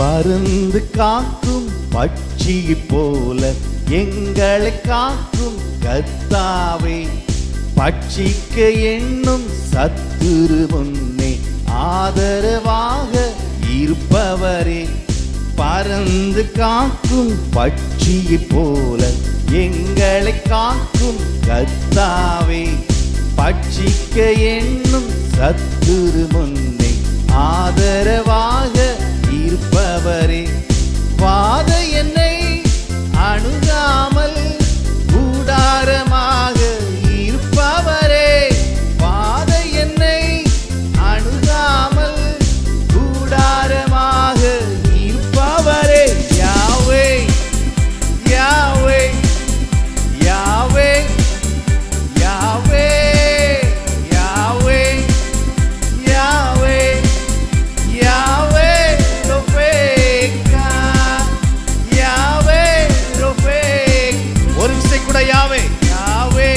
பருந்து காக்கும் பட்சியை போல எங்களை காக்கும் கர்த்தாவே, பட்சிக்க எண்ணும் சத்துரு முன்னே ஆதரவாக இருப்பவரே, பருந்து காக்கும் பட்சியை போல எங்களை காக்கும் கர்த்தாவே, பட்சிக்க எண்ணும் சத்துரு முன்னே ஆதரவாக இருப்பவரே, வாத என்னை அணுகாமல் கூடாரமாக இருப்பவரே, வாத என்னை அணுகாமல் கூடாரமாக இருப்பவரே, யாவே யாவே யாவே யாவே யாவே யாவே யாவே ரொபேக்கா, யாவே ரொபேக். ஒரு விசை கூட யாவே யாவே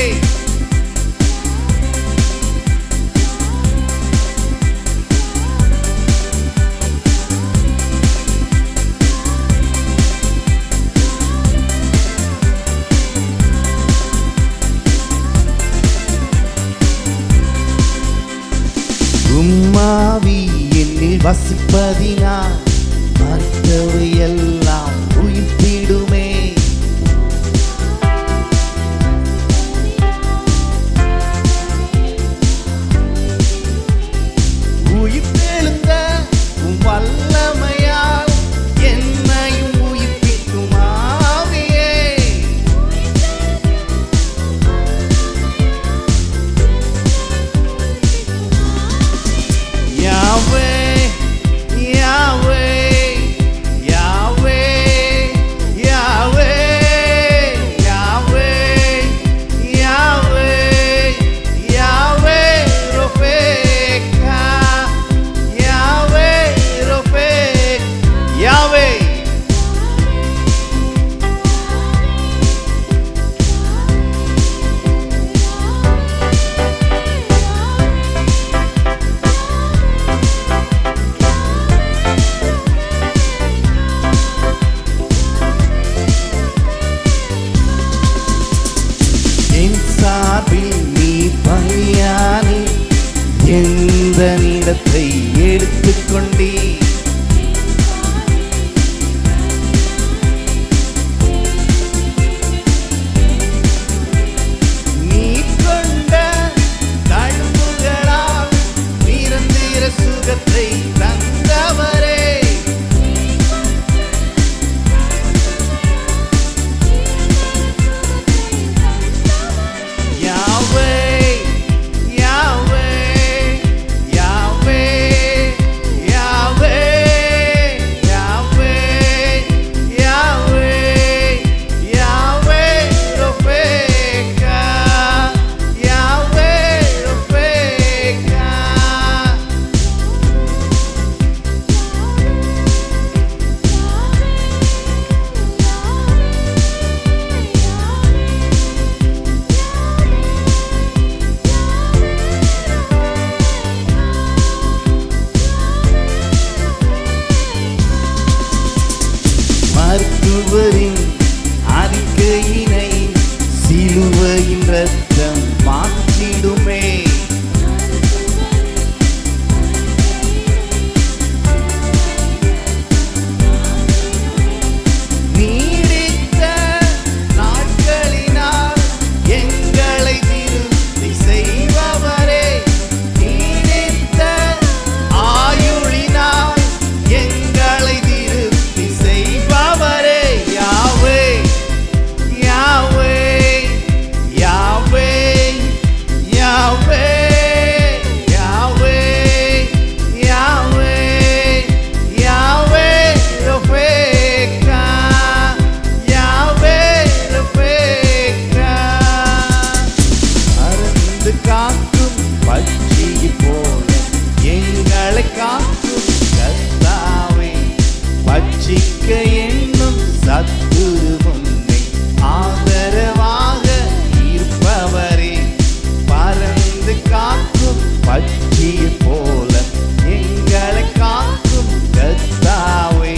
உம்மாவி என்னில் வசிப்பதினால் மற்றவை எல்லாம் உயிர்ப்பிடுமே, உயிர்த்தெழுந்த உம் வல்லமையால் என்னையும் உயிர்ப்பிக்கும் ஆவியே, யாவே யாவே யாவே யாவே யாவே யாவே யாவே ரொபேக்கா, யாவே ரொபேக், யாவே என் சார்பில் நீ பலியானி எந்த இடத்தை எடுத்துக்கொண்டே, நீ கொண்ட தழும்புகளால் நிரந்தர சுகத்தை தந்தவரே, யாவே யாவே யாவே யாவே யாவே யாவே யாவே ரொபேக்கா, யாவே ரொபேக்கா, மருத்துவரின் அறிக்கையினை சிலுவையின் ரத்தம் மாற்றிடுமே, நீடித்த நாட்களினால் எங்களை திருப்தி செய்பவரே, நீடித்த ஆயுளினால் எங்களை திருப்தி செய்பவரே, யாவே யாவே யாவே யாவே யாவே யாவே யாவே ரொபேக்கா, யாவே ரொபேக்கா, அருந்து காக்கும் பட்சியை போல எங்களை காக்கும் கர்த்தாவே, பட்சிக்க எண்ணும் சத்துரு முன்னே ஆதரவாக இருப்பவரே, பருந்து காக்கும் பட்சியை போல எங்களை காக்கும் கர்த்தாவே,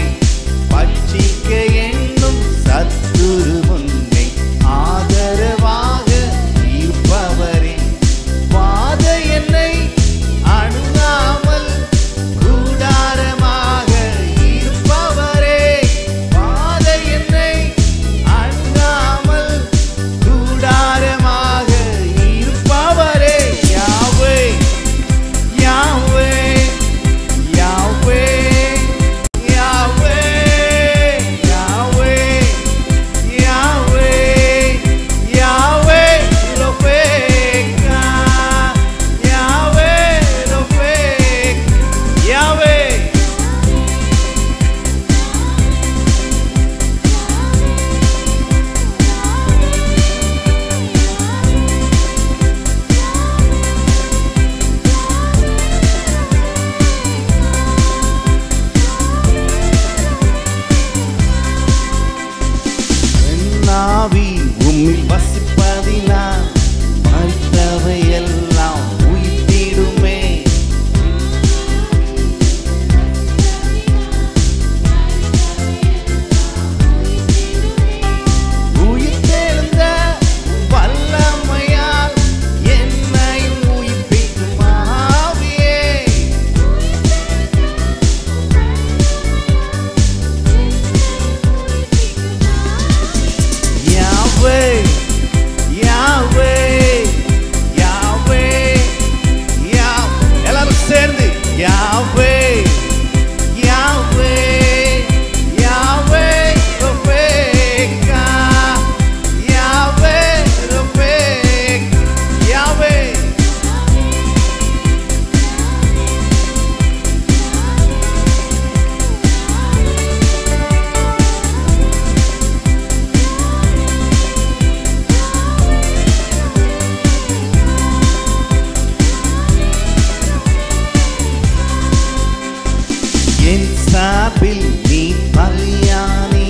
சார்பில் நீ பலியானி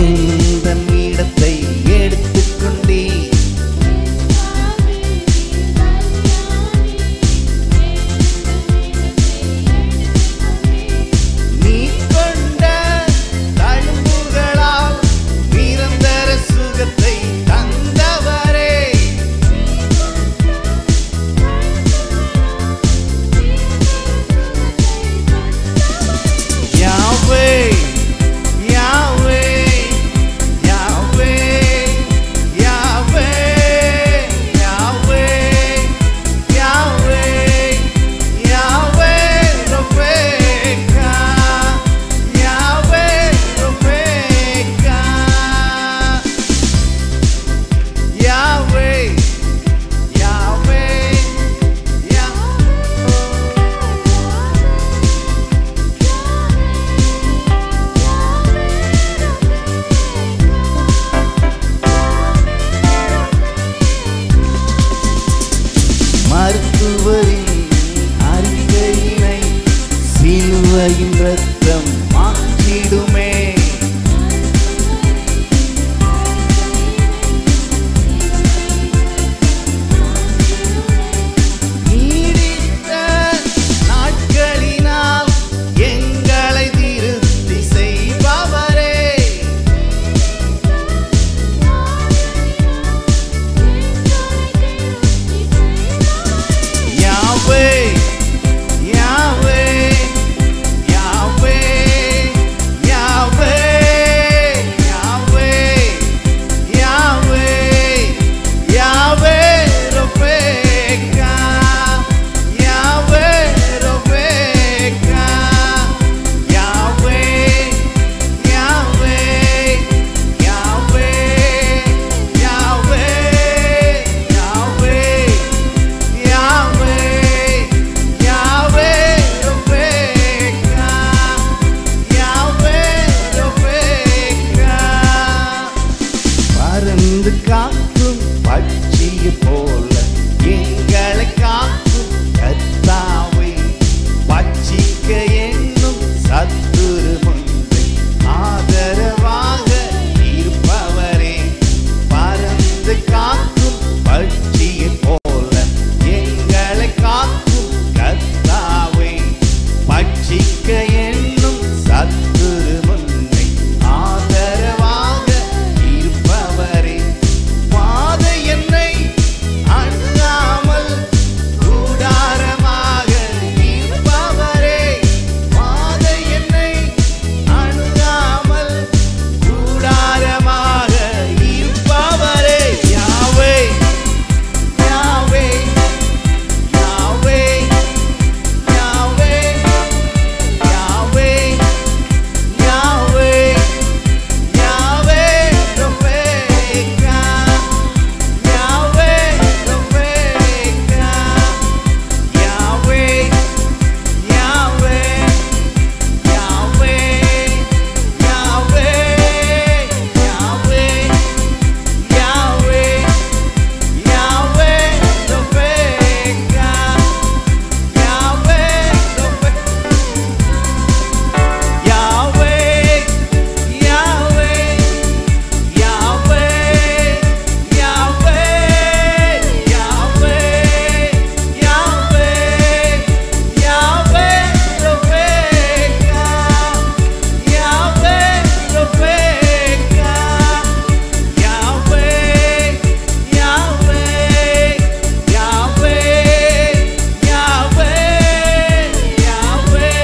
இந்த இடத்தை எடுத்துக்கொண்டே நீ கொண்ட தழும்புகளால் நிரந்தர சுகத்தை தந்தவரே Yahweh, Yahweh, Yahweh, Yahweh, Yahweh, Yahweh, Yahweh, Rofeka, Yahweh, Rofeka, Yahweh, Yahweh, மருத்துவரின் அறிக்கையினை சிலுவையின் ரத்தம் மாற்றிடுமே நீடித்த நாட்களினால் எங்களை திருப்தி செய்பவரே Yahweh, Yahweh, Yahweh, Yahweh, Yahweh, Yahweh, Yahweh, Rofeka, Yahweh, Rofeka, Yahweh, Yahweh, Yahweh, Yahweh, Yahweh, Yahweh, Rofeka, Yahweh, Rofeka. பறந்து காக்கும் பட்சியை போல எங்களை காக்கும் கர்த்தாவே பட்சிக்க என்னும் சத்துரு முன்பே ஆதரவாக இருப்பவரே பறந்து காக்கும் பட்சியை போல எங்களை காக்கும் கர்த்தாவே பட்சிக்க என்னும் சத்துரு முன்பே ஆதரவாக இருப்பவரே பாதை என்னை அணுகாமல் கூடாரமாக இருப்பவரே பாதை என்னை அணுகாமல் கூடாரமாக இருப்பவரே Yahweh, Yahweh, Yahweh, Yahweh, Yahweh, Yahweh, Yahweh, Rofeka, Yahweh, Rofeka, Yahweh, Yahweh, Yahweh, Yahweh, Yahweh, Yahweh, Yahweh, Rofeka, Yahweh, Rofeka, Yahweh, Yahweh, Yahweh, Yahweh, Yahweh,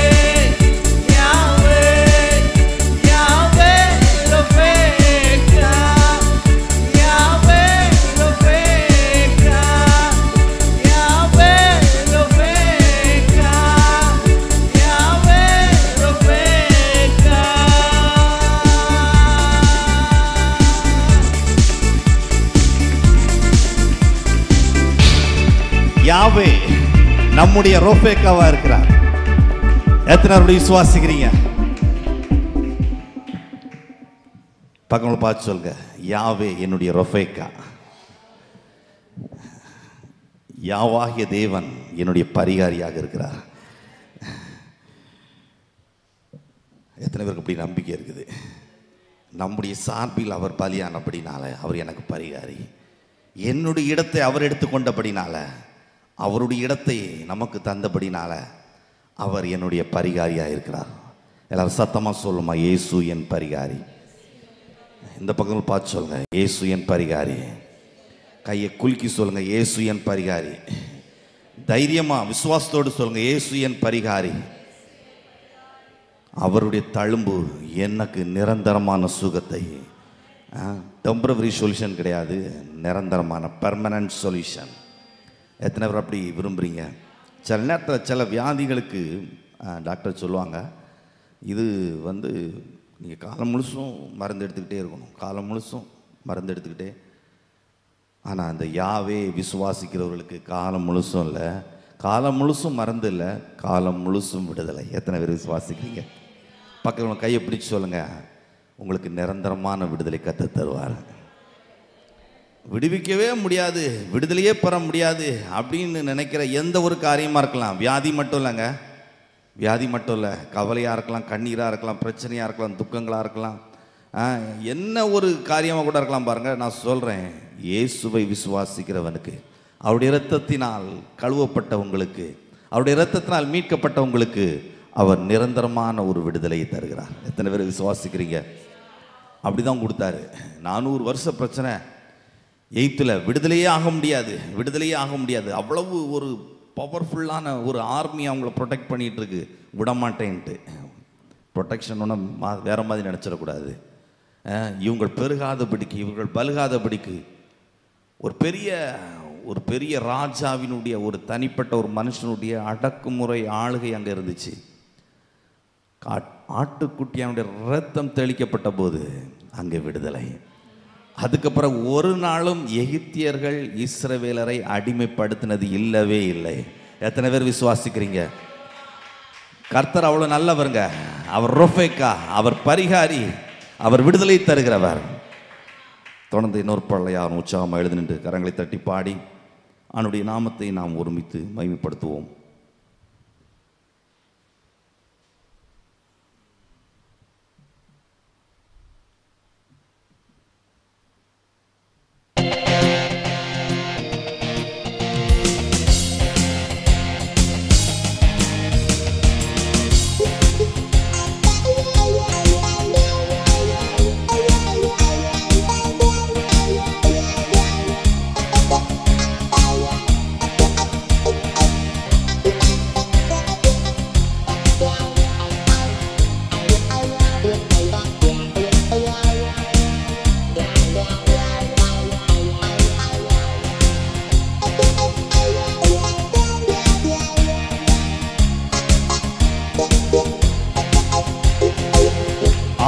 Yahweh, Yahweh, Rofeka, Yahweh, Rofeka, Yahweh, Yahweh, யாவே நம்முடைய ரோபேக்காவா இருக்கிறார். எத்தனை பேர் விசுவாசிக்கிறீங்க? பக்கங்களை பார்த்து சொல்லுங்க, யாவே என்னுடைய ரோபேக்கா, யாவாகிய தேவன் என்னுடைய பரிகாரியாக இருக்கிறார். எத்தனை பேருக்கு அப்படி நம்பிக்கை இருக்குது? நம்முடைய சார்பில் அவர் பலியானபடினால அவர் எனக்கு பரிகாரி. என்னுடைய இடத்தை அவர் எடுத்துக்கொண்டபடினால, அவருடைய இடத்தை நமக்கு தந்தபடினால அவர் என்னுடைய பரிகாரியாக இருக்கிறார். எல்லாரும் சத்தமாக சொல்லுமா, இயேசு என் பரிகாரி. இந்த பக்கத்தில் பார்த்து சொல்லுங்க, இயேசு என் பரிகாரி. கையை குலுக்கி சொல்லுங்க, இயேசு என் பரிகாரி. தைரியமா விசுவாசத்தோடு சொல்லுங்க, இயேசு என் பரிகாரி. அவருடைய தழும்பு எனக்கு நிரந்தரமான சுகத்தை, டெம்பரவரி சொல்யூஷன் கிடையாது, நிரந்தரமான பெர்மனன்ட் சொல்யூஷன். எத்தனை பேர் அப்படி விரும்புகிறீங்க? சில நேரத்தில் சில வியாதிகளுக்கு டாக்டர் சொல்லுவாங்க, இது நீங்கள் காலம் முழுசும் மருந்து எடுத்துக்கிட்டே இருக்கணும், காலம் முழுசும் மருந்து எடுத்துக்கிட்டே. ஆனால் அந்த யாவே விசுவாசிக்கிறவர்களுக்கு காலம் முழுசும் இல்லை, காலம் முழுசும் மருந்து இல்லை, காலம் முழுசும் விடுதலை. எத்தனை பேர் விசுவாசிக்கிறீங்க? பக்கத்தில் கையை பிடிச்சி சொல்லுங்க, உங்களுக்கு நிரந்தரமான விடுதலை கற்று தருவார். விடுவிக்கவே முடியாது, விடுதலையே பெற முடியாது அப்படின்னு நினைக்கிற எந்த ஒரு காரியமாக இருக்கலாம், வியாதி மட்டும் இல்லைங்க, வியாதி மட்டும் இல்லை, கவலையாக இருக்கலாம், கண்ணீராக இருக்கலாம், பிரச்சனையாக இருக்கலாம், துக்கங்களாக இருக்கலாம், என்ன ஒரு காரியமாக கூட இருக்கலாம். பாருங்கள், நான் சொல்கிறேன், இயேசுவை விசுவாசிக்கிறவனுக்கு, அவருடைய இரத்தத்தினால் கழுவப்பட்டவங்களுக்கு, அவருடைய இரத்தத்தினால் மீட்கப்பட்டவங்களுக்கு அவர் நிரந்தரமான ஒரு விடுதலையை தருகிறார். எத்தனை பேர் விசுவாசிக்கிறீங்க? அப்படி தான் கொடுத்தாரு. 400 வருஷ பிரச்சனை, 8th விடுதலையே ஆக முடியாது, விடுதலையே ஆக முடியாது. அவ்வளவு ஒரு பவர்ஃபுல்லான ஒரு ஆர்மி அவங்கள ப்ரொடெக்ட் பண்ணிகிட்டு இருக்கு, விடமாட்டேன்ட்டு. ப்ரொடெக்ஷன் ஒன்றும் வேறு மாதிரி நினச்சிடக்கூடாது. இவங்க பெருகாதபடிக்கு, இவர்கள் பலுகாதபடிக்கு ஒரு பெரிய ராஜாவினுடைய, ஒரு தனிப்பட்ட ஒரு மனுஷனுடைய அடக்குமுறை ஆளுகை அங்கே இருந்துச்சு. ஆட்டுக்குட்டியானுடைய ரத்தம் தெளிக்கப்பட்ட போது அங்கே விடுதலை. அதுக்கப்புறம் ஒரு நாளும் எகிப்தியர்கள் இஸ்ரவேலரை அடிமைப்படுத்தினது இல்லவே இல்லை. எத்தனை பேர் விசுவாசிக்கிறீங்க? கர்த்தர் அவ்வளோ நல்லவருங்க, அவர் ரொஃபேக்கா, அவர் பரிகாரி, அவர் விடுதலை தருகிறவர். தொடர்ந்து இன்னொரு பாடலை யாரும் உற்சாகமாக எழுதி நின்று கரங்களை தட்டி பாடி அவனுடைய நாமத்தை நாம் ஒருமித்து மகிமைப்படுத்துவோம்.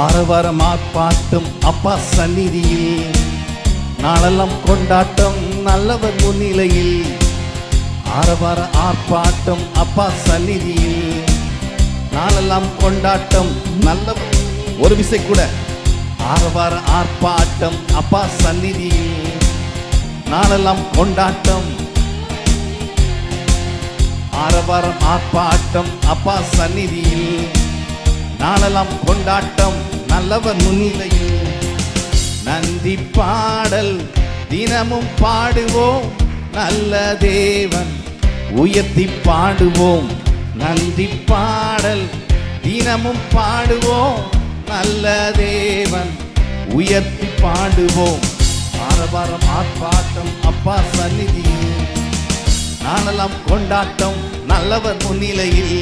ஆரவாரம் ஆர்ப்பாட்டம் அப்பா சந்நிதியில், நாளெல்லாம் கொண்டாட்டம் நல்லவர் முன்னிலையில். ஆரவார ஆர்ப்பாட்டம் அப்பா சந்நிதியில், நாளெல்லாம் கொண்டாட்டம் நல்லவர். ஒரு விசை கூட, ஆரவார ஆர்ப்பாட்டம் அப்பா சந்நிதியில், நாளெல்லாம் கொண்டாட்டம். ஆரவாரம் ஆர்ப்பாட்டம் அப்பா சந்நிதியில், நாளெல்லாம் கொண்டாட்டம் நல்லவர் முன்னிலையில். நன்றி பாடல் தினமும் பாடுவோம், நல்ல தேவன் உயர்த்தி பாடுவோம். நன்றி பாடல் தினமும் பாடுவோம், நல்ல தேவன் உயர்த்தி பாடுவோம். ஆரவாரம் ஆர்ப்பாட்டம் அப்பா சந்நிதியில், நாளெல்லாம் கொண்டாட்டம் நல்லவர் முன்னிலையில்.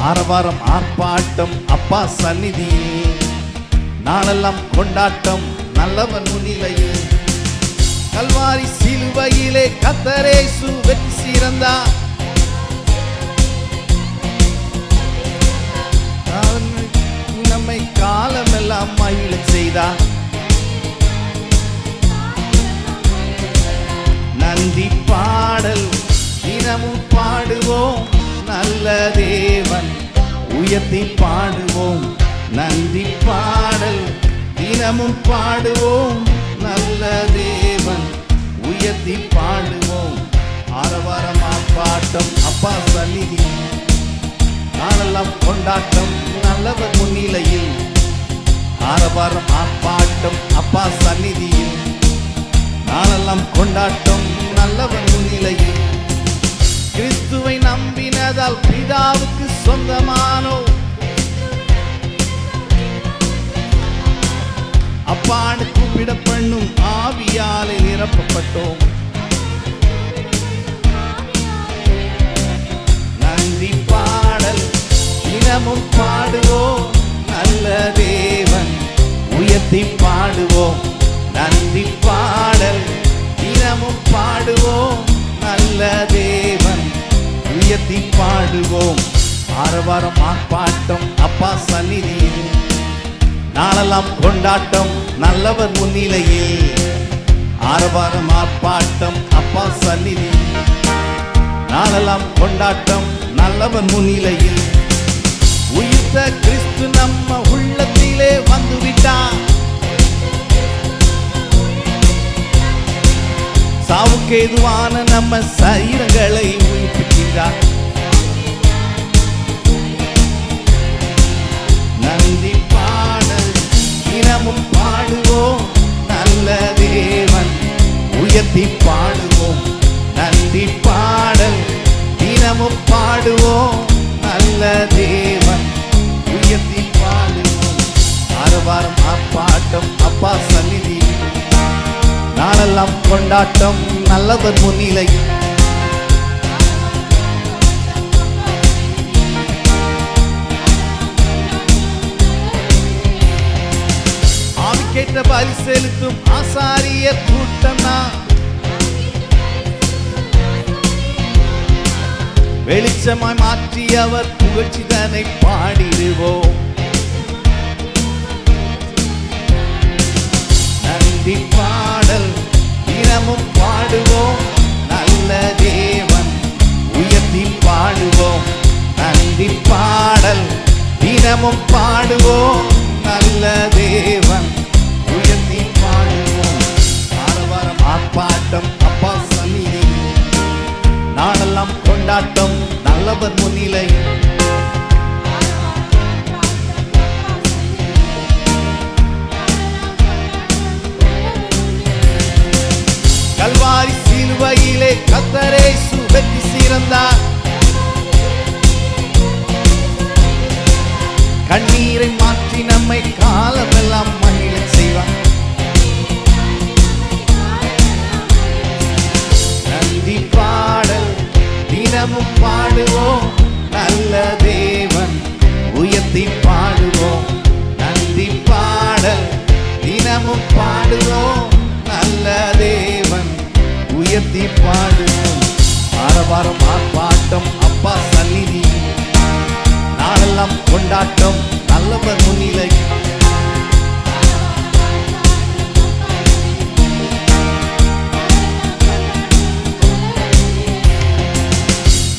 ஆரவாரம் ஆர்ப்பாட்டம் அப்பா சந்நிதியில், நாளெல்லாம் கொண்டாட்டம் நல்லவர் முன்னிலையில். கல்வாரி சிலுவையிலே கர்த்தர் இயேசு வெற்றி சிறந்தார். நம்மை காலமெல்லாம் மகிழச் செய்தார். நன்றி பாடல் தினமும் பாடுவோம், நல்ல தேவன் உயர்த்தி பாடுவோம். நன்றி பாடல் தினமும் பாடுவோம், நல்ல தேவன் உயர்த்தி பாடுவோம். ஆரவாரம் ஆர்ப்பாட்டம் அப்பா சந்நிதி, நாளெல்லாம் கொண்டாட்டம் நல்லவர் முன்னிலையில், ஆரவாரம் ஆர்ப்பாட்டம் அப்பா சந்நிதியில். நாளெல்லாம் கொண்டாட்டம் நல்லவர் முன்னிலையில், கிறிஸ்துவை நம்பினதால் பிதாவுக்கு சொந்தமானோ, அப்பான்னு கூப்பிடப்பண்ணும் ஆவியாலே நிரப்பப்பட்டோம். நன்றி பாடல் தினமும் பாடுவோம், நல்ல தேவன் உயர்த்தி பாடுவோம். நன்றி பாடல் தினமும் பாடுவோம், நல்ல தேவன் உயர்த்தி பாடுவோம். ஆரவாரம் ஆர்ப்பாட்டம் அப்பா சந்நிதியில், நாளெல்லாம் கொண்டாட்டம் நல்லவர் முன்னிலையில், ஆரவாரம் ஆர்ப்பாட்டம் அப்பா சந்நிதியில். நாளெல்லாம் கொண்டாட்டம் நல்லவர் முன்னிலையில், உயிர்த்த கிறிஸ்து நம்ம உள்ளத்திலே வந்துவிட்டார். சாவுக்கு ஏதுவான நம்ம சரீரங்களை உயிர்ப்பிக்கின்றார். நன்றி பாடல் தினமும் பாடுவோம், நல்ல தேவன் உயர்த்தி பாடுவோம். நன்றி பாடல் தினமும் பாடுவோம், நல்ல தேவன் உயர்த்தி பாடுவோம். ஆரவாரம் ஆர்ப்பாட்டம் அப்பா சந்நிதி, நாளெல்லாம் கொண்டாட்டம் நல்லவர் முன்னிலை. ஆவிக்கேற்ற பலி செலுத்தும் ஆசாரிய கூட்டம் நான், வெளிச்சமாய் மாற்றி அவர் புகழ்ச்சிதனை பாடிடுவோம். நன்றி பாடல் தினமும் பாடுவோம், நல்ல தேவன் உயர்த்தி பாடுவோம். நன்றி பாடல் தினமும் பாடுவோம், நல்ல தேவன் உயர்த்தி பாடுவோம். ஆரவாரம் ஆர்ப்பாட்டம் அப்பா சந்நிதி, நாளெல்லாம் கொண்டாட்டம் நல்லவர் முன்னிலை. கல்வாரி சிலுவையிலே கர்த்தரே சுகத்தி சிறந்தார். கண்ணீரை மாற்றி நம்மை காலமெல்லாம் மகிழ செய்வார். நன்றி பாடல் தினமும் பாடுவோம், நல்ல தேவன் உயர்த்தி பாடுவோம். நன்றி பாடல் தினமும் பாடுவோம், நல்ல தேவன் உயர்த்தி பாடுவோம். ஆரவாரம் ஆர்ப்பாட்டம் அப்பா சந்நிதி, நாளெல்லாம் கொண்டாட்டம் நல்லவர் முன்னிலை.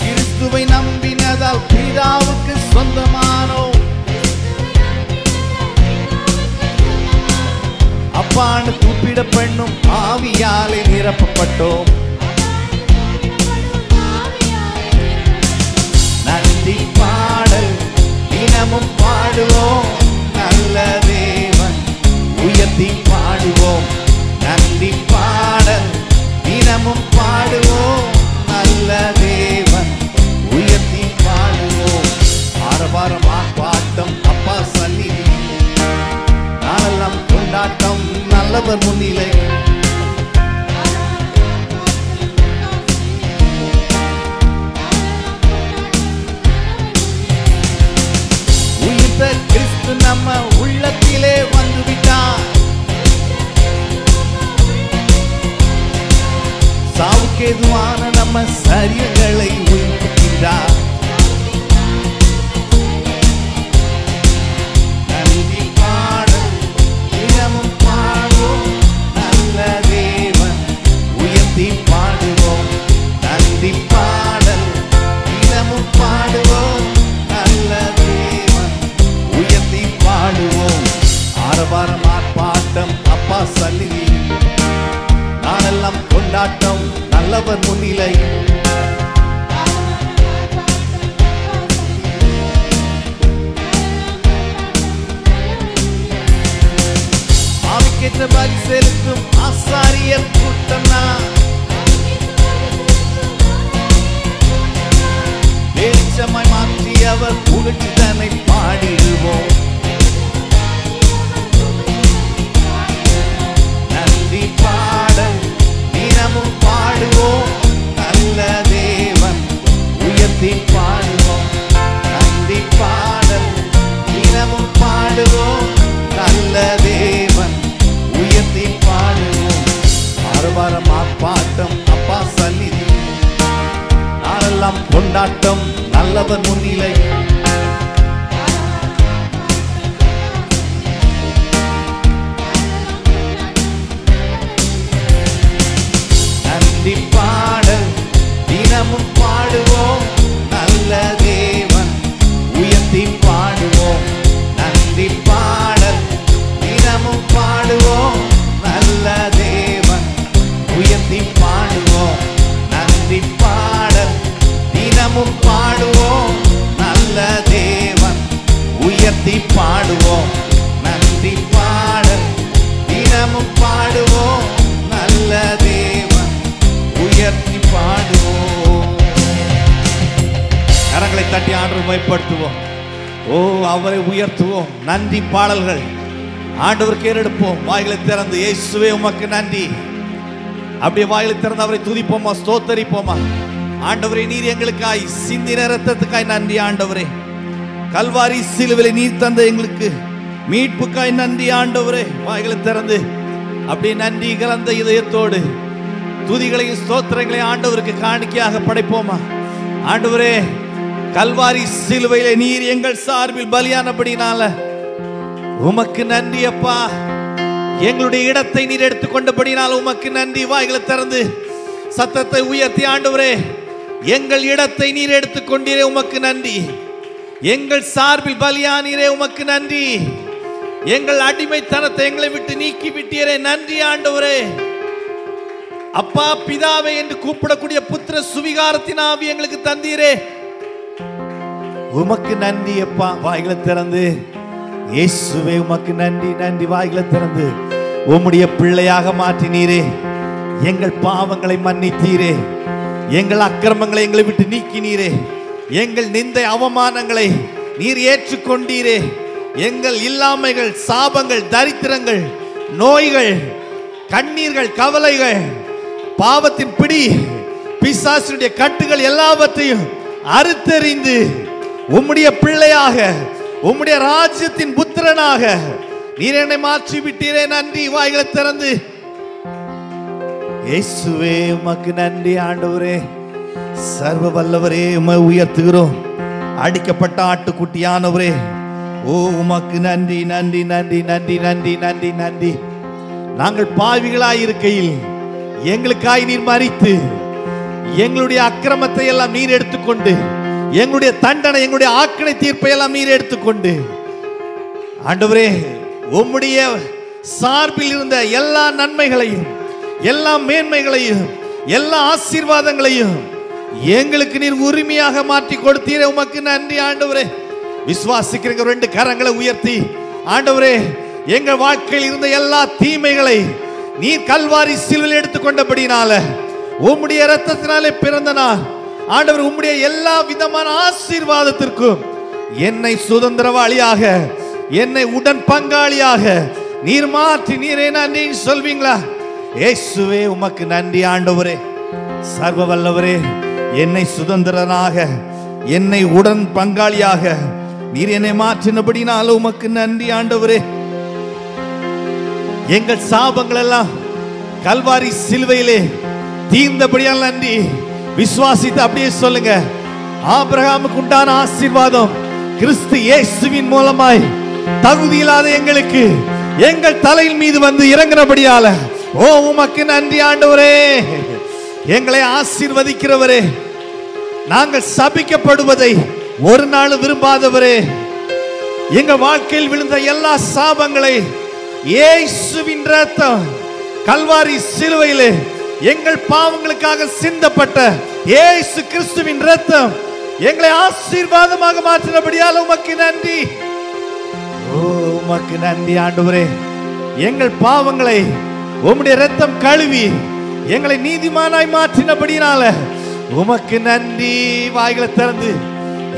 கிறிஸ்துவை நம்பினதால் பிதாவுக்கு சொந்தமானோ, அப்பான்னு கூப்பிடப்பண்ணும் ஆவியாலே நிரப்பப்பட்டோம். நன்றி பாடல் தினமும் பாடுவோம், நல்ல தேவன் உயர்த்தி பாடுவோம். நன்றி பாடல் தினமும் பாடுவோம், நல்ல தேவன் உயர்த்தி பாடுவோம். ஆரவாரம் ஆர்ப்பாட்டம் அப்பா சந்நிதி, நாளெல்லாம் கொண்டாட்டம் நல்லவர் முன்னிலை. உயிர்த்த கிறிஸ்து நம்ம உள்ளத்திலே வந்துவிட்டார். சாவுக்கு ஏதுவான நம்ம சரீரங்களை உயிர்ப்பிக்கின்றார். நன்றி பாடல் தினமும் பாடுவோம், நல்ல தேவன் உயர்த்தி பாடுவோம். நன்றி பாடல் தினமும் பாடுவோம், நல்ல தேவன் உயர்த்தி பாடுவோம். ஆரவாரம் ஆர்ப்பாட்டம் அப்பா சந்நிதி, நாளெல்லாம் கொண்டாட்டம் நல்லவர் முன்னிலை. என்று பலி செலுத்தும் ஆசாரியர் கூட்டம் நான். வெளிச்சமாய் மாற்றியவர் புகழ்ச்சி தன்னை பாடிடுவோம். நன்றி பாடல் தினமும் பாடுவோம். நல்ல தேவன் உயர்த்தி பாடுவோம். நன்றி பாடல் தினமும் பாடுவோம். நல்ல தேவன் உயர்த்தி பாடுவோம். வாரம் ஆர்ப்பாட்டம் அப்பா சந்நிதி, நாளெல்லாம் கொண்டாட்டம் நல்லவர் முன்னிலை. நன்றி பாடல் தினமும் பாடுவோம். நல்ல தேவன் உயர்த்தி பாடுவோம். நன்றி பாடல் தினமும் பாடுவோம். நல்ல தேவன் உயர்த்தி பாடுவோம். நன்றி பாடல் தினமும் பாடுவோம். நல்ல தேவன் உயர்த்தி பாடுவோம். நன்றி பாடல் தினமும் பாடுவோம். நல்ல தேவன் உயர்த்தி பாடுவோம். கரங்களை தட்டி ஆண்டவரை மகிமைப்படுத்துவோம். ஓ, அவரை உயர்த்துவோம். நன்றி பாடல்கள் ஆண்டவர் கேரெடுப்போம். வாய்களை திறந்து இயேசுவே உமக்கு நன்றி. அப்படியே வாய்களை திறந்து அவரை துதிப்போமா, ஸ்தோத்தரிப்போமா. ஆண்டவரே, நீர் எங்களுக்காய் சிந்தின இரத்தத்துக்காய் நன்றி. ஆண்டவரே, கல்வாரி சிலுவையில் நீர் தந்த எங்களுக்கு மீட்புக்காய் நன்றி. ஆண்டவரே, வாய்களை திறந்து அப்படியே நன்றி கலந்த இதயத்தோடு துதிகளையும் ஸ்தோத்திரங்களையும் ஆண்டவருக்கு காணிக்கையாக படைப்போமா. ஆண்டவரே, கல்வாரி சிலுவையிலே நீர் எங்கள் சார்பில் பலியானபடினால உமக்கு நன்றி அப்பா. எங்களுடைய இடத்தை நீர் எடுத்துக்கொண்டபடினால உமக்கு நன்றி. வாய்களை திறந்து சத்தத்தை உயர்த்தி ஆண்டவரே, எங்கள் இடத்தை நீர் எடுத்துக்கொண்டீரே உமக்கு நன்றி. எங்கள் சார்பில் பலியானீரே உமக்கு நன்றி. எங்கள் அடிமைத்தனத்தை எங்களை விட்டு நீக்கி விட்டீரே நன்றி ஆண்டவரே. அப்பா பிதாவே என்று கூப்பிடக்கூடிய புத்திர சுவிகாரத்தின் ஆவி எங்களுக்கு தந்தீரே உமக்கு நன்றி அப்பா. வாய்களை திறந்து இயேசுவே உமக்கு நன்றி. நன்றி. வாய்களை திறந்து உம்முடைய பிள்ளையாக மாற்றினீரே. எங்கள் பாவங்களை மன்னித்தீரே. எங்கள் அக்கிரமங்களை எங்களை விட்டு நீக்கினீரே. எங்கள் நிந்தை அவமானங்களை நீர் ஏற்றுக்கொண்டீரே. எங்கள் இல்லாமைகள், சாபங்கள், தரித்திரங்கள், நோய்கள், கண்ணீர்கள், கவலைகள், பாவத்தின் பிடி, பிசாசுடைய கட்டுகள் எல்லாவற்றையும் அறுத்தெறிந்து உம்முடைய பிள்ளையாக, உம்முடைய ராஜ்யத்தின் புத்திரனாக நீர் என்னை மாற்றி விட்டீரே நன்றி. வாய்களை திறந்து இயேசுவே உமக்கு நன்றி ஆண்டவரே. சர்வ வல்லவரே, உம்மை உயர்த்துகிறோம். அடிக்கப்பட்ட ஆட்டுக்குட்டியானவரே, ஓ உமக்கு நன்றி நன்றி நன்றி நன்றி நன்றி நன்றி நன்றி. நாங்கள் பாவிகளாயிருக்கையில் எங்களுக்காய் நீர் மரித்து எங்களுடைய அக்கிரமத்தை எல்லாம் நீர் எடுத்துக்கொண்டு, எங்களுடைய தண்டனை, எங்களுடைய ஆக்கினை தீர்ப்பை எல்லாம் நீர் எடுத்துக்கொண்டு ஆண்டவரே, உம்முடைய சார்பில் இருந்த எல்லா நன்மைகளையும், எல்லா மேன்மைகளையும், எல்லா ஆசீர்வாதங்களையும் எங்களுக்கு நீர் உரிமையாக மாற்றி கொடுத்தீரே உமக்கு நன்றி ஆண்டவரே. விசுவாசிக்கிற ரெண்டு கரங்களை உயர்த்தி ஆண்டவரே, எங்கள் வாழ்க்கையில் இருந்த எல்லா தீமைகளை நீர் கல்வாரி சிலுவையில் எடுத்துக்கொண்டபடினால, உம்முடைய இரத்தத்தினாலே பிறந்த நான் ஆண்டவர், உம்முடைய எல்லா விதமான ஆசீர்வாதத்திற்கும் என்னை சுதந்திரவாளியாக, என்னை உடன் பங்காளியாக நீர் மாற்றி நீரே நன்றி சொல்வீங்களா? இயேசுவே உமக்கு நன்றி ஆண்டவரே. சர்வ வல்லவரே, என்னை சுதந்திரனாக, என்னை உடன் பங்காளியாக நீர் என்னை மாற்றினபடினால உமக்கு நன்றி ஆண்டவரே. எங்கள் சாபங்கள் எல்லாம் கல்வாரி சிலுவையிலே தீர்ந்தபடியால் நன்றி. விசுவாசித்து அப்படியே சொல்லுங்க, ஆபிரகாமுக்கு உண்டான ஆசீர்வாதம் கிறிஸ்து இயேசுவின் மூலமாய் தகுதியில்லாத எங்களுக்கு எங்கள் தலையின் மீது வந்து இறங்கினபடியால ஓ உமக்கு நன்றி ஆண்டவரே. எங்களை ஆசீர்வதிக்கிறவரே, நாங்கள் சபிக்கப்படுவதை ஒரு நாள் விரும்பாதவரே, எங்கள் வாழ்க்கையில் விழுந்த எல்லா சாபங்களை இயேசுவின் இரத்தம் கல்வாரி சிலுவையிலே எங்கள் பாவங்களுக்காக சிந்தப்பட்ட இயேசு கிறிஸ்துவின் இரத்தம் எங்களை ஆசீர்வாதமாக மாற்றினபடியால் உமக்கு நன்றி. ஓ உமக்கு நன்றி ஆண்டவரே. எங்கள் பாவங்களை உம்முடைய இரத்தம் கழுவி எங்களை நீதிமானாய் மாற்றினபடினால உமக்கு நன்றி. வாய்களை திறந்து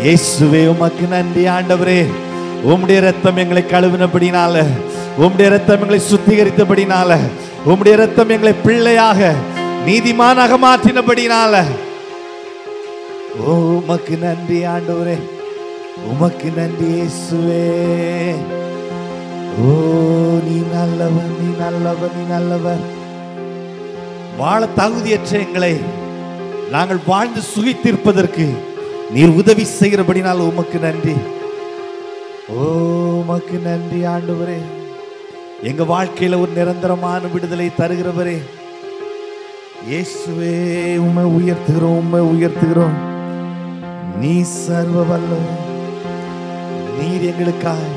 இயேசுவே உமக்கு நன்றி ஆண்டவரே. உம்முடைய இரத்தம் எங்களை கழுவினபடினால, உம்முடைய இரத்தம் எங்களை சுத்திகரித்தபடினால, உம்முடைய இரத்தம் எங்களை பிள்ளையாக நீதிமானாக மாற்றினபடினால உமக்கு நன்றி ஆண்டவரே. உமக்கு நன்றி இயேசுவே. ஓ நீ நல்லவர், நீ நல்லவர், நீ நல்லவர். வாழ தகுதியற்ற எங்களை நாங்கள் வாழ்ந்து சுகித்திருப்பதற்கு நீர் உதவி செய்கிறபடினால் உமக்கு நன்றி. ஓ உமக்கு நன்றி ஆண்டவரே. எங்க வாழ்க்கையில ஒரு நிரந்தரமான விடுதலை தருகிறவரே இயேசுவே, உம்மை உயர்த்துகிறோம், உம்மை உயர்த்துகிறோம். நீ சர்வ வல்லவர், நீர் எங்களுக்காய்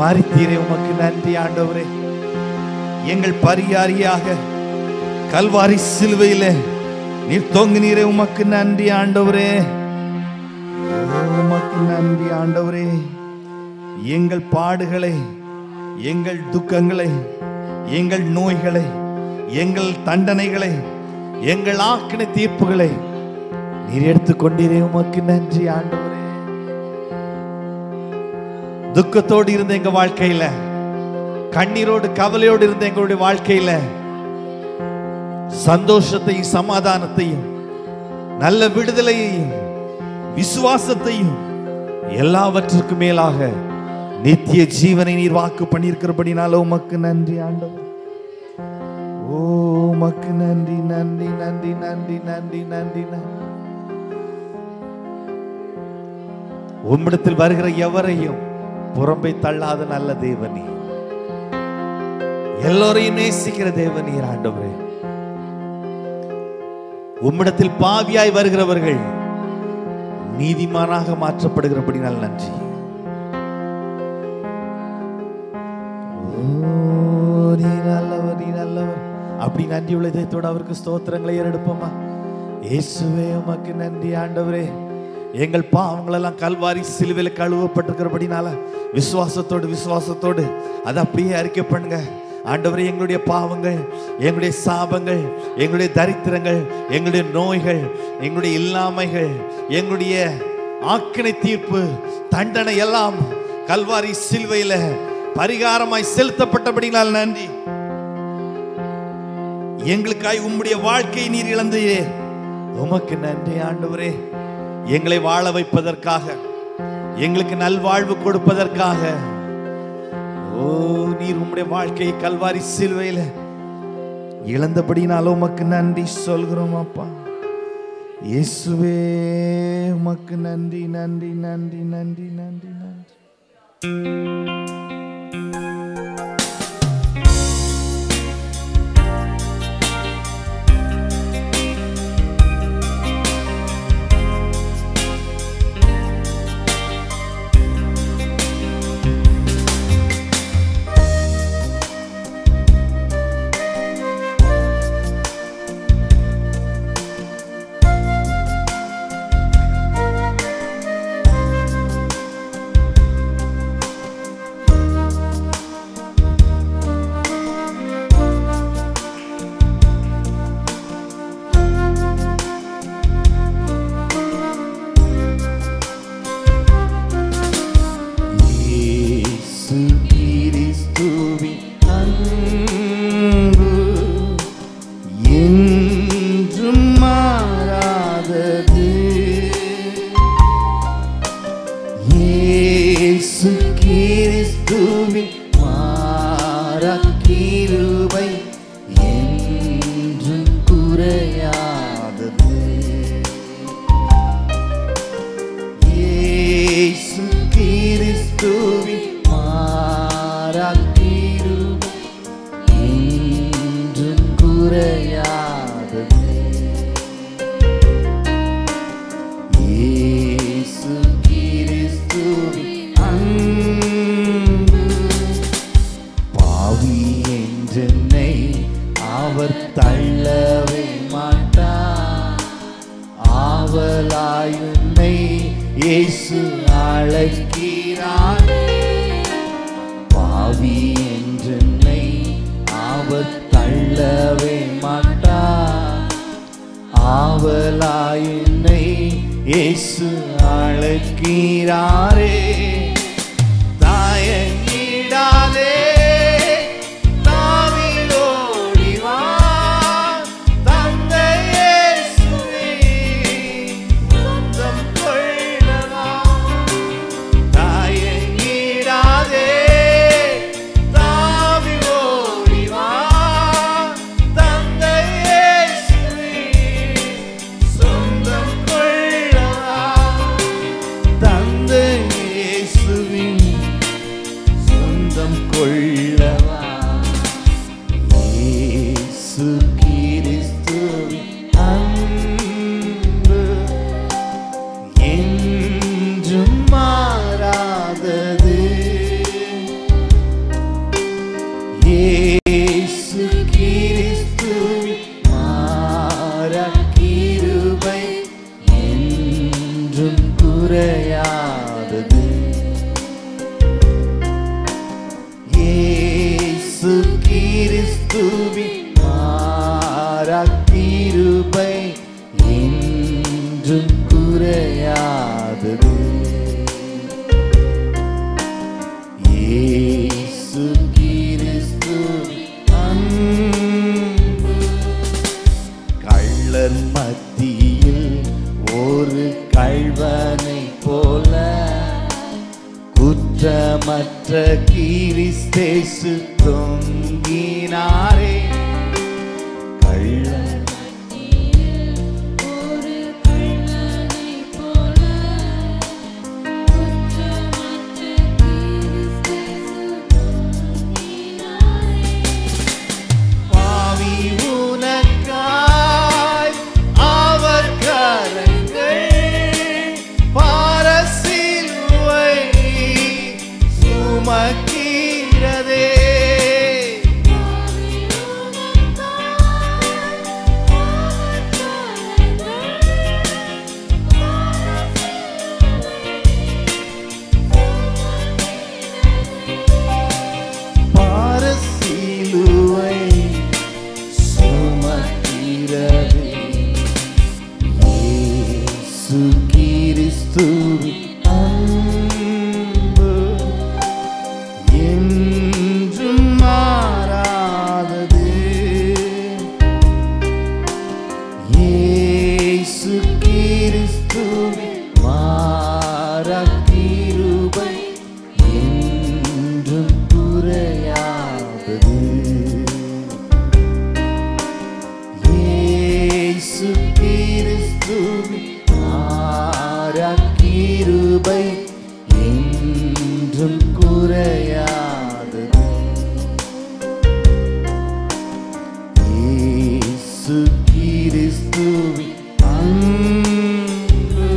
மரித்தீரே, உமக்கு நன்றி ஆண்டவரே. எங்கள் பரிகாரியாக கல்வாரி சிலுவையில நீர் தொங்கினீரே, உமக்கு நன்றி ஆண்டவரே. உமக்கு நன்றி ஆண்டவரே. எங்கள் பாடுகளை, எங்கள் துக்கங்களை, எங்கள் நோய்களை, எங்கள் தண்டனைகளை, எங்கள் ஆக்கின தீர்ப்புகளை நீர் எடுத்துக்கொண்டீரே, உமக்கு நன்றி ஆண்டவரே. துக்கத்தோடு இருந்த எங்க வாழ்க்கையில, கண்ணீரோடு கவலையோடு இருந்த எங்களுடைய வாழ்க்கையில சந்தோஷத்தையும் சமாதானத்தையும் நல்ல விடுதலையையும் விசுவாசத்தையும் எல்லாவற்றுக்கும் மேலாக நித்திய ஜீவனை நீர் வாக்கு பண்ணியிருக்கிறபடினால உமக்கு நன்றி ஆண்டவர். ஓ உமக்கு நன்றி, நன்றி, நன்றி, நன்றி, நன்றி, நன்றி, நன்றி. உம்மிடத்தில் வருகிற எவரையும் புறம்பை தள்ளாத நல்ல தேவனே, எல்லோரையும் நேசிக்கிற தேவனீர் ஆண்டவரே. உம்மிடத்தில் பாவியாய் வருகிறவர்கள் நீதிமானாக மாற்றப்படுகிறபடினால் நன்றி. நீ நல்லவர், நீ நல்லவர். அப்படி நன்றி உள்ள இதயத்தோடு அவருக்கு ஸ்தோத்திரங்களை ஏறெடுப்போமா. இயேசுவே உமக்கு நன்றி ஆண்டவரே. எங்கள் பாவங்கள் எல்லாம் கல்வாரி சிலுவையில் கழுவப்பட்டிருக்கிறபடினால விசுவாசத்தோடு அதை அப்படியே அறிக்கை பண்ணுங்க. ஆண்டவரே, எங்களுடைய பாவங்கள், எங்களுடைய சாபங்கள், எங்களுடைய தரித்திரங்கள், எங்களுடைய நோய்கள், எங்களுடைய இல்லாமைகள், எங்களுடைய ஆக்கினை தீர்ப்பு தண்டனை எல்லாம் கல்வாரி சிலுவையில பரிகாரமாய் செலுத்தப்பட்டபடினால் நன்றி. எங்களுக்காய் உம்முடைய வாழ்க்கையை நீர் இழந்தீரே, உமக்கு நன்றி ஆண்டவரே. எங்களை வாழ வைப்பதற்காக, எங்களுக்கு நல்வாழ்வு கொடுப்பதற்காக ஓ நீர் உம்முடைய வாழ்க்கையை கல்வாரி சிலுவையில இழந்தபடினாலும் உமக்கு நன்றி சொல்கிறோம் அப்பா. இயேசுவே உமக்கு நன்றி, நன்றி, நன்றி, நன்றி, நன்றி, நன்றி. பாவி என்று அவர் தள்ளவே மாட்டார். ஆவலாய் என்னை இயேசு அழைக்கிறாரே. தயங்கிடாதே, தாவிலோடி வா, தந்தை இயேசுவே சொந்தம் கொள்ளவா. தயங்கிடாதே, தாவிலோடி வா, தந்தை இயேசுவே சொந்தம் கொள்ளவா. தந்தை இயேசுவின் சொந்தம் கொள்ளவா. இயேசு கிறிஸ்துவின் அன்பு என்றும் மாறாதது. இயேசு கிறிஸ்துவின் மாறா கிருபை என்றும் குறையாதது. இயேசு கிறிஸ்துவின் மாறா கிருபை என்றும் குறையாதது. இயேசு கிறிஸ்துவின் அன்பு கள்ளர் மத்தியில் ஒரு கள்வனை போல குற்றமற்ற கிறிஸ்தேசு தொங்கினாரே. கள்ளர் பாவி உனக்காய் அவர் கரங்கள் பாரசிலுவை சுமக்கிறதே. பாரசிலுவை சுமக்கிறதே. இயேசு கிறிஸ்துவின் அன்பு என்றும் மாறாதது. இயேசு கிறிஸ்துவின் மாறா கிருபை என்றும் குறையாதது. இயேசு கிறிஸ்துவின் மாறா கிருபை என்றும் குறையாதது. இயேசு கிறிஸ்துவின் அன்பு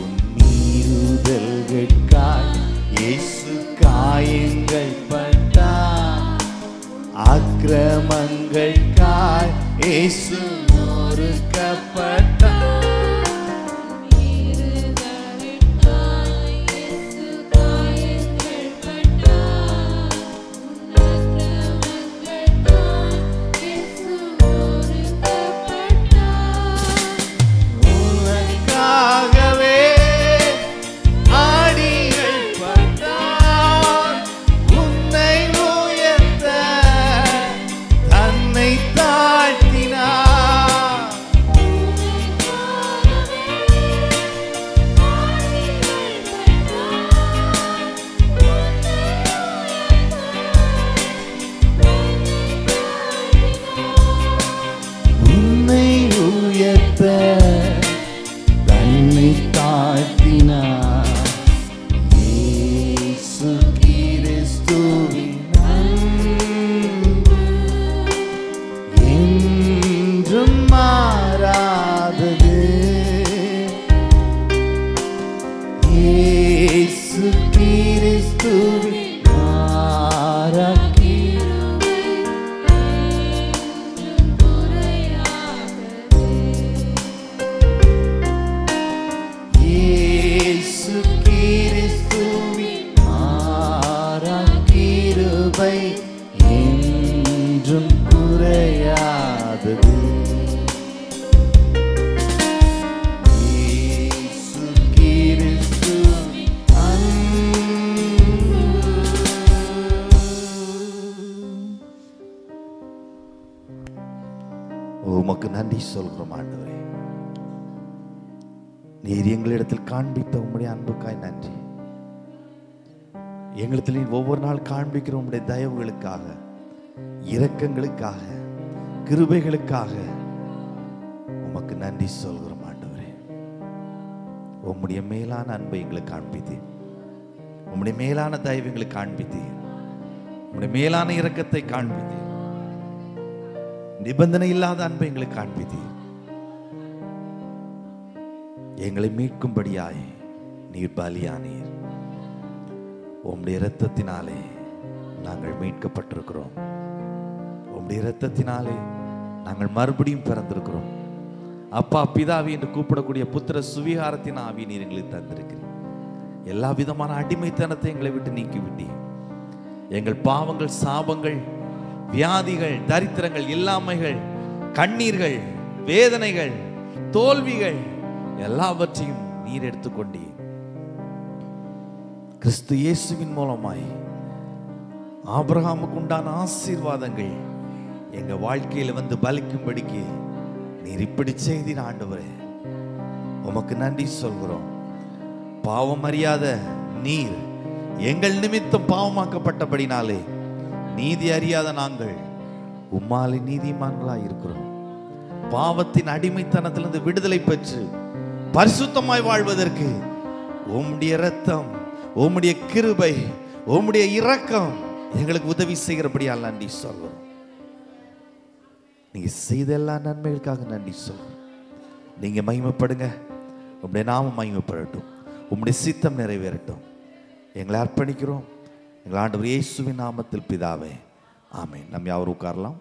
உன் மீறுதல்களுக்காய் இயேசு காயங்கள் பட்டார். அக்கிரமங்களுக்காய் இயேசு நொறுக்கப்பட்டார். உனக்காகவே ஆடிகள் பட்டார். உன்னை உயர்த்த தன்னை தாழ்த்தினார். உன்னை உயர்த்த தன்னை தாழ்த்தினார். இயேசு கிறிஸ்துவின் அன்பு என்றும் மாறாதது. இயேசு கிறிஸ்துவின் மாறா கிருபை என்றும் குறையாதது. இயேசு கிறிஸ்துவின் மாறா கிருபை என்றும் உமக்கு நன்றி சொல்கிறோம் ஆண்டவரே. நீர் எங்களிடத்தில் காண்பித்த உம்முடைய அன்புக்காய் நன்றி. எங்களிடத்தில் நீர் ஒவ்வொரு நாள் காண்பிக்கிற உம்முடைய தயவுகளுக்காக, இரக்கங்களுக்காக, கிருபைகளுக்காக உமக்கு நன்றி சொல்கிறோம் ஆண்டவரே. உம்முடைய மேலான அன்பை எங்களுக்கு காண்பித்தீர், உம்முடைய மேலான தயவு எங்களுக்கு காண்பித்தீர், உம்முடைய மேலான இரக்கத்தை காண்பித்தீர், நிபந்தனை இல்லாத அன்பை எங்களுக்கு காண்பித்தீர். எங்களை மீட்கும்படியாய் நீர் பலியானீர். உம்முடைய இரத்தத்தினாலே நாங்கள் மீட்கப்பட்டிருக்கிறோம். உம்முடைய இரத்தத்தினாலே நாங்கள் மறுபடியும் பிறந்திருக்கிறோம். அப்பா பிதாவி என்று கூப்பிடக்கூடிய புத்திர சுவிகாரத்தின் ஆவி நீர் எங்களுக்கு தந்திருக்கிறீர். எல்லா விதமான அடிமைத்தனத்தை எங்களை விட்டு நீக்கிவிட்டீர். எங்கள் பாவங்கள், சாபங்கள், வியாதிகள், தரித்திரங்கள், இல்லாமைகள், கண்ணீர்கள், வேதனைகள், தோல்விகள் எல்லாவற்றையும் நீர் எடுத்துக்கொண்டீர். கிறிஸ்து இயேசுவின் மூலமாய் ஆபிரகாமுக்கு உண்டான ஆசீர்வாதங்கள் எங்க வாழ்க்கையில வந்து பலிக்கும்படிக்கு நீர் இப்படி செய்தீர் ஆண்டவரே. உமக்கு நன்றி சொல்கிறோம். பாவம் அறியாத நீர் எங்கள் நிமித்தம் பாவமாக்கப்பட்டபடினாலே நீதி அறியாத நாங்கள் உம்மாலே நீதிமான்களாய் இருக்கிறோம். பாவத்தின் அடிமைத்தனத்திலிருந்து விடுதலை பெற்று பரிசுத்தமாய் வாழ்வதற்கு உம்முடைய இரத்தம், உம்முடைய கிருபை, உம்முடைய இரக்கம் எங்களுக்கு உதவி செய்கிறபடியால் நன்றி சொல்கிறோம். நீங்க செய்த எல்லா நன்மைகளுக்காக நன்றி சொல்கிறோம். நீங்க மகிமைப்படுங்க, உம்முடைய நாமம் மகிமைப்படட்டும், உம்முடைய சித்தம் நிறைவேறட்டும். எங்களை அர்ப்பணிக்கிறோம் எங்கள் ஆண்டவர் இயேசுவின் நாமத்தில் பிதாவே, ஆமென். நம்ம யாரும் உட்காரலாம்.